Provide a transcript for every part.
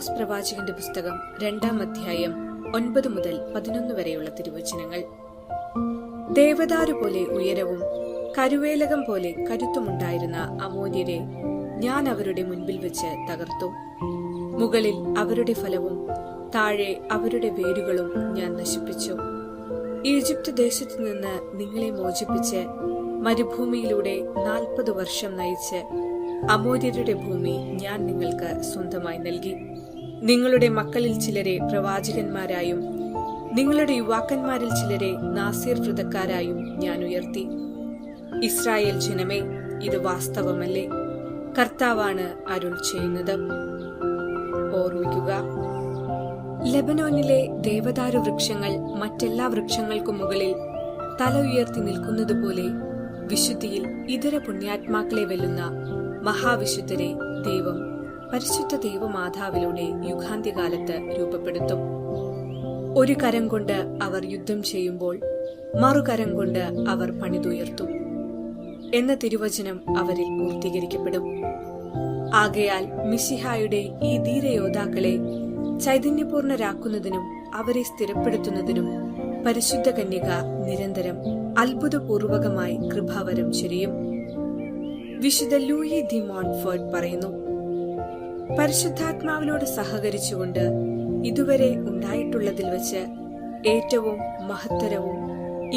Amos പ്രവാചകന്റെ പുസ്തകം 2-ാം അധ്യായം 9 മുതൽ 11 വരെയുള്ള തിരുവചനങ്ങൾ. ദേവദാരു പോലെ ഉയരവും കരുവേലകം പോലെ കരുത്തുമുണ്ടായിരുന്ന അമോര്യരെ ഞാൻ അവരുടെ മുൻപിൽ വെച്ച് തകർത്തു. മുകളിൽ അവരുടെ ഫലവും താഴെ അവരുടെ വേരുകളും ഞാൻ നശിപ്പിച്ചു. ഈജിപ്ത് ദേശത്തു നിന്ന് നിങ്ങളെ മോചിപ്പിച്ച് മരുഭൂമിയിലൂടെ 40 വർഷം നയിച്ച് അമോര്യരുടെ ഭൂമി ഞാൻ നിങ്ങൾക്ക് സ്വന്തമായി നൽകി. നിങ്ങളുടെ മക്കളിൽ ചിലരെ പ്രവാചകന്മാരായും നിങ്ങളുടെ യുവാക്കന്മാരിൽ ചിലരെ നാസീർ വ്രതക്കാരായും ഞാൻ ഉയർത്തി. ഇസ്രായേൽ ജനമേ, ഇത് വാസ്തവമല്ലേ? കർത്താവാണ് അരുൾ ചെയ്യുന്നത്. ഓർമ്മിക്കുക, ലെബനോനിലെ ദേവദാരു വൃക്ഷങ്ങൾ മറ്റെല്ലാ വൃക്ഷങ്ങൾക്കും മുകളിൽ തല ഉയർത്തി നിൽക്കുന്നതുപോലെ വിശുദ്ധിയിൽ ഇതര പുണ്യാത്മാക്കളെ വെല്ലുന്ന മഹാവിശുദ്ധരെ ദൈവം പരിശുദ്ധ ദൈവമാതാവിലൂടെ യുഗാന്ത്യകാലത്ത് രൂപപ്പെടുത്തും. ഒരു കരം കൊണ്ട് അവർ യുദ്ധം ചെയ്യുമ്പോൾ മറുകരം കൊണ്ട് അവർ പണിതുയർത്തും എന്ന തിരുവചനം അവരിൽ പൂർത്തീകരിക്കപ്പെടും. ആകയാൽ മിശിഹായുടെ ഈ ധീരയോദ്ധാക്കളെ ചൈതന്യപൂർണരാക്കുന്നതിനും അവരെ സ്ഥിരപ്പെടുത്തുന്നതിനും പരിശുദ്ധ കന്യക നിരന്തരം അത്ഭുതപൂർവകമായി കൃപാവരം ചൊരിയും. വിശുദ്ധ ലൂയി ദി മോൺഫോർട്ട് പറയുന്നു, പരിശുദ്ധാത്മാവിനോട് സഹകരിച്ചുകൊണ്ട് ഇതുവരെ ഉണ്ടായിട്ടുള്ളതിൽ വെച്ച് ഏറ്റവും മഹത്തരവും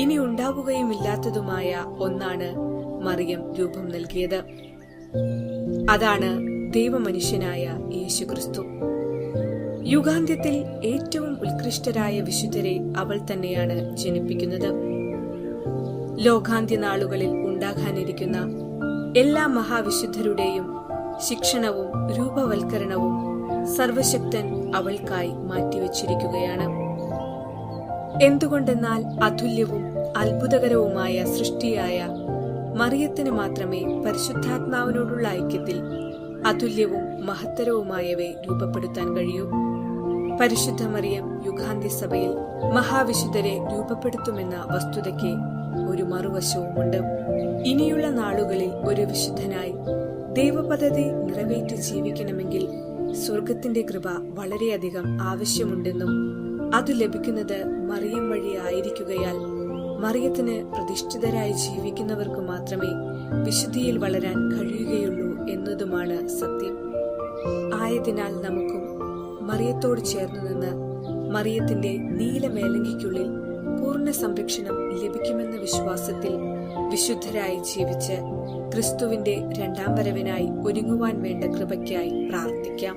ഇനി ഉണ്ടാവുകയുമില്ലാത്തതുമായ ഒന്നാണ് മറിയം രൂപം നൽകിയത്. അതാണ് ദൈവമനുഷ്യനായ യേശുക്രിസ്തു. യുഗാന്ത്യത്തിൽ ഏറ്റവും ഉത്കൃഷ്ടരായ വിശുദ്ധരെ അവൾ തന്നെയാണ് ജനിപ്പിക്കുന്നത്. ലോകാന്ത്യനാളുകളിൽ ഉണ്ടാകാനിരിക്കുന്ന എല്ലാ മഹാവിശുദ്ധരുടെയും ശിക്ഷണവും രൂപവൽക്കരണവും സർവശക്തൻ അവൾക്കായി മാറ്റിവെച്ചിരിക്കുകയാണ്. എന്തുകൊണ്ടെന്നാൽ അതുല്യവും അത്ഭുതകരവുമായ സൃഷ്ടിയായ മറിയത്തിന് മാത്രമേ പരിശുദ്ധാത്മാവിനോടുള്ള ഐക്യത്തിൽ അതുല്യവും മഹത്തരവുമായവയെ രൂപപ്പെടുത്താൻ കഴിയൂ. പരിശുദ്ധ മറിയം യുഗാന്ത്യ സഭയിൽ മഹാവിശുദ്ധരെ രൂപപ്പെടുത്തുമെന്ന വസ്തുതയ്ക്ക് ഒരു മറുവശവുമുണ്ട്. ഇനിയുള്ള നാളുകളിൽ ഒരു വിശുദ്ധനായി ദൈവപദ്ധതി നിറവേറ്റി ജീവിക്കണമെങ്കിൽ സ്വർഗത്തിന്റെ കൃപ വളരെയധികം ആവശ്യമുണ്ടെന്നും അത് ലഭിക്കുന്നത് മറിയം വഴി ആയിരിക്കുകയാൽ മറിയത്തിന് പ്രതിഷ്ഠിതരായി ജീവിക്കുന്നവർക്ക് മാത്രമേ വിശുദ്ധിയിൽ വളരാൻ കഴിയുകയുള്ളൂ എന്നതുമാണ് സത്യം. ആയതിനാൽ നമുക്കും മറിയത്തോട് ചേർന്നു നിന്ന് മറിയത്തിന്റെ നീലമേലങ്കിക്കുള്ളിൽ പൂർണ്ണ സംരക്ഷണം ലഭിക്കുമെന്ന വിശ്വാസത്തിൽ വിശുദ്ധരായി ജീവിച്ച് ക്രിസ്തുവിന്റെ 2-ാം വരവിനായി ഒരുങ്ങുവാൻ വേണ്ട കൃപയ്ക്കായി പ്രാർത്ഥിക്കാം.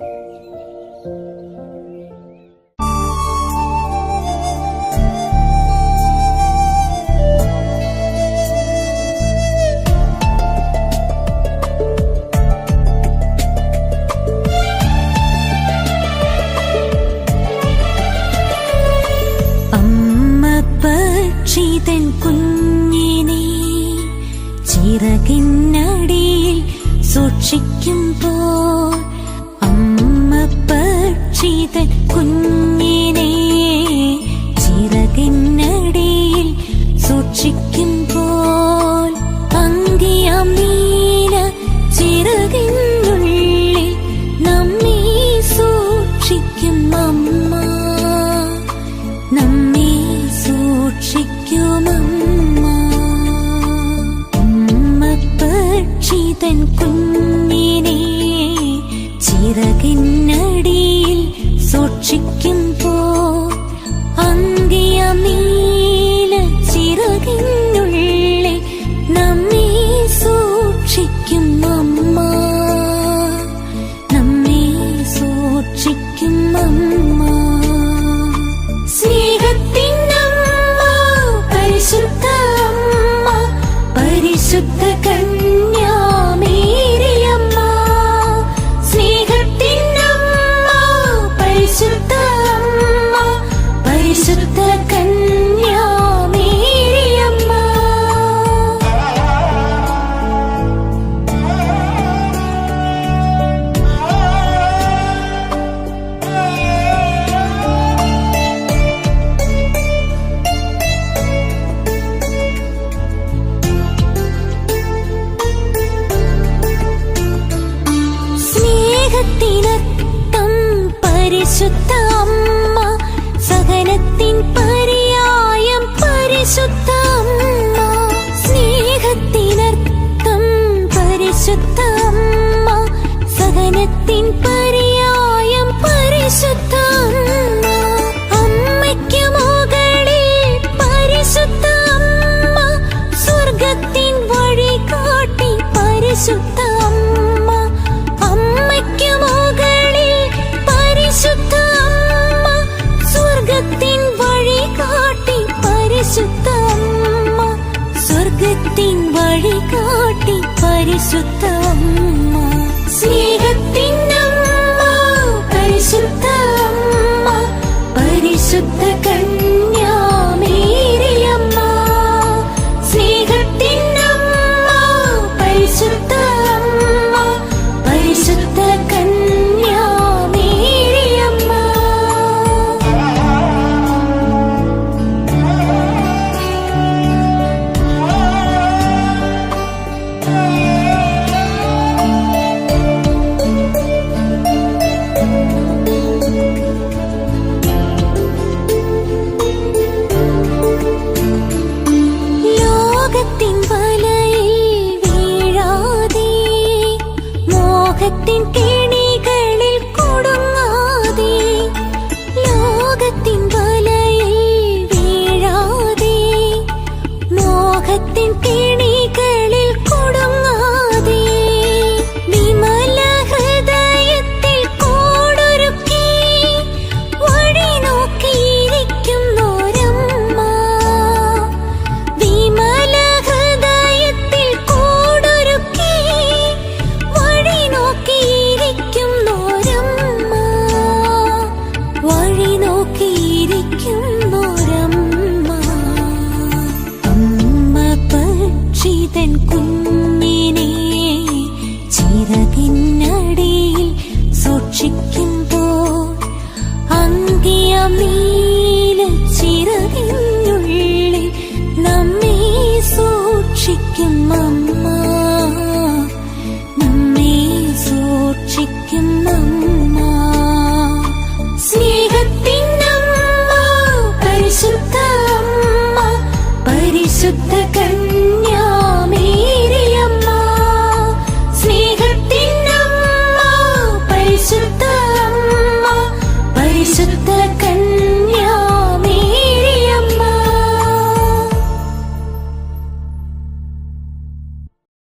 കുഞ്ഞിനെ ചിറകിനടിയിൽ സൂക്ഷിക്കുമ്പോൾ, അമ്മ പക്ഷിതൻ കുഞ്ഞിനെ ചിറകിനടിയിൽ സൂക്ഷിക്കുമ്പോൾ, അങ്കിയാം നീല ചിറകിനുള്ളിൽ നമ്മെ സൂക്ഷിക്കും അമ്മ, നമ്മെ സൂക്ഷിക്കുമമ്മ. അമ്മ പക്ഷിതൻ കുഞ്ഞിനെ ചിറകിനടിയിൽ സൂക്ഷിക്കുമ്പോൾ, അങ്കിയാം നീല ചിറകിനുള്ളിൽ നമ്മെ സൂക്ഷിക്കും അമ്മ, നമ്മെ സൂക്ഷിക്കും അമ്മ. സ്നേഹത്തിനമ്മ പരിശുദ്ധ അമ്മ, പരിശുദ്ധ കന്യാമേരിയമ്മ. സ്നേഹത്തിനമ്മ പരിശുദ്ധ അമ്മ സഹനത്തിൻ പര്യായം പരിശുദ്ധ അമ്മ സ്നേഹത്തിനർത്ഥം പരിശുദ്ധ അമ്മ സഹനത്തിൻ പര്യായം പരിശുദ്ധ അമ്മ അമ്മയ്ക്ക് മുകളിൽ പരിശുദ്ധ അമ്മ സ്വർഗത്തിൻ വഴി കാട്ടി പരിശുദ്ധ അമ്മ അമ്മയ്ക്ക് മുകളിൽ പരിശുദ്ധ അമ്മ സ്വർഗത്തിൻ വഴി കാട്ടി പരിശുദ്ധ അമ്മ സ്വർഗത്തിൻ വഴി കാട്ടി പരിശുദ്ധ അമ്മ സ്നേഹത്തിൻ അമ്മ പരിശുദ്ധ അമ്മ പരിശുദ്ധ കന്യാമേരിയമ്മ സ്നേഹത്തിൻ അമ്മ പരിശുദ്ധ അമ്മ പരിശുദ്ധ കന്യാമേരിയമ്മ ലോകത്തിൻ വലയിൽ വീഴാതെ മോഹത്തിൻ കെണികളിൽ കുടുങ്ങാതെ ലോകത്തിൻ വലയിൽ വീഴാതെ മോഹത്തിൻ കെണികളിൽ കുടുങ്ങാതെ വിമല ഹൃദയത്തിൽ കൂടൊരുക്കി വഴി നോക്കിയിരിക്കുന്നോരമ്മ വിമല ഹൃദയത്തിൽ കൂടൊരുക്കി വഴി നോക്കിയിരിക്കുന്നോരമ്മ വഴി നോക്കിയിരിക്കുന്നോരമ്മ അമ്മ പക്ഷിതൻ കുഞ്ഞിനെ ചിറകിന്ന